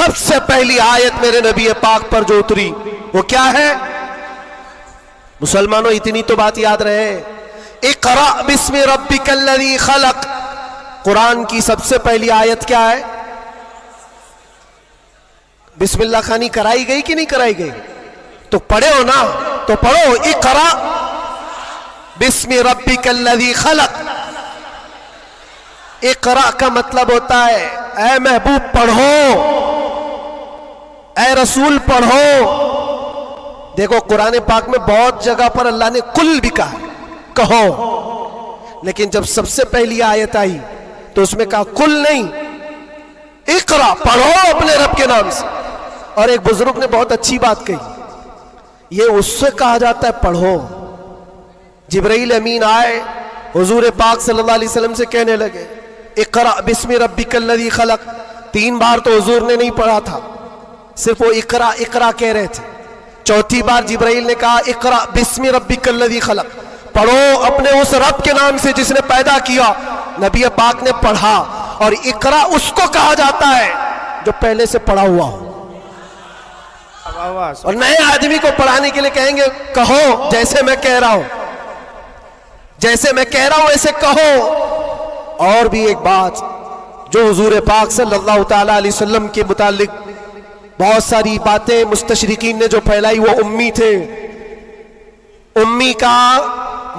سب سے پہلی آیت میرے نبی پاک پر جو اتری وہ کیا ہے؟ مسلمانوں اتنی تو بات یاد رہے، اقرأ بسم ربک الذی خلق۔ قرآن کی سب سے پہلی آیت کیا ہے؟ بسم اللہ خانی کرائی گئی کہ نہیں کرائی گئی؟ تو پڑھے ہو نا، تو پڑھو اقرأ بسم ربک الذی خلق۔ اقرأ کا مطلب ہوتا ہے اے محبوب پڑھو، اے رسول پڑھو۔ دیکھو قرآن پاک میں بہت جگہ پر اللہ نے کل بھی کہا، کہو، لیکن جب سب سے پہلی آیت آئی تو اس میں کہا کل نہیں، اقرأ پڑھو اپنے رب کے نام سے۔ اور ایک بزرگ نے بہت اچھی بات کہی، یہ اس سے کہا جاتا ہے پڑھو۔ جبرائیل امین آئے حضور پاک صلی اللہ علیہ وسلم سے کہنے لگے اقرأ بسم ربک الذی خلق۔ 3 بار تو حضور نے نہیں پڑھا تھا، صرف وہ اقرأ اقرأ کہہ رہے تھے۔ چوتھی بار جبرائیل نے کہا اقرأ بسم ربک الذی خلق، پڑھو اپنے اس رب کے نام سے جس نے پیدا کیا۔ نبی پاک نے پڑھا، اور اقرأ اس کو کہا جاتا ہے جو پہلے سے پڑھا ہوا ہو۔ اور نئے آدمی کو پڑھانے کے لیے کہیں گے کہو جیسے میں کہہ رہا ہوں، جیسے میں کہہ رہا ہوں ایسے کہو۔ اور بھی ایک بات جو حضور پاک صلی اللہ تعالیٰ علیہ وسلم کے متعلق بہت ساری باتیں مستشرقین نے جو پھیلائی، وہ امی تھے۔ امی کا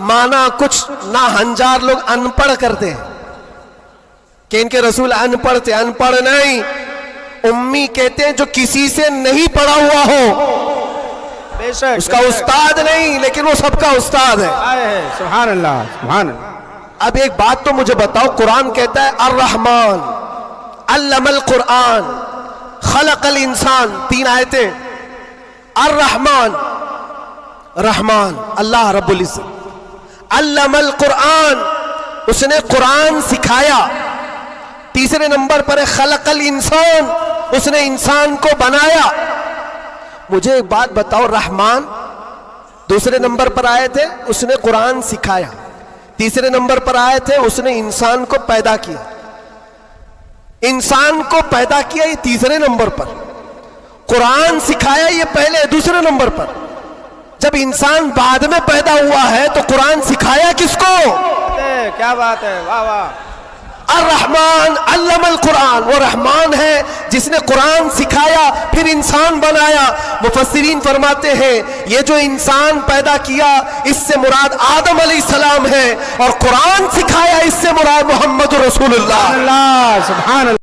معنی کچھ نہ ہنجار لوگ ان پڑھ کرتے ہیں کہ ان کے رسول ان پڑھ تھے، ان پڑھ نہیں، امی کہتے ہیں جو کسی سے نہیں پڑھا ہوا ہو، اس کا استاد نہیں لیکن وہ سب کا استاد ہے۔ سبحان اللہ سبحان اللہ۔ اب ایک بات تو مجھے بتاؤ، قرآن کہتا ہے الرحمن علم القرآن خلق الانسان، 3 آیتیں۔ الرحمن رحمان اللہ رب العزت، علم القرآن اس نے قرآن سکھایا۔ تیسرے نمبر پر ہے خلق الانسان، اس نے انسان کو بنایا۔ مجھے ایک بات بتاؤ، رحمان دوسرے نمبر پر آئے تھے، اس نے قرآن سکھایا۔ تیسرے نمبر پر آئے تھے، اس نے انسان کو پیدا کیا۔ انسان کو پیدا کیا یہ تیسرے نمبر پر، قرآن سکھایا یہ پہلے دوسرے نمبر پر۔ جب انسان بعد میں پیدا ہوا ہے تو قرآن سکھایا کس کو؟ کیا بات ہے، واہ واہ۔ الرحمن علم القرآن، وہ رحمان ہے جس نے قرآن سکھایا پھر انسان بنایا۔ مفسرین فرماتے ہیں یہ جو انسان پیدا کیا اس سے مراد آدم علیہ السلام ہے، اور قرآن سکھایا اس سے مراد محمد رسول اللہ۔ سبحان اللہ۔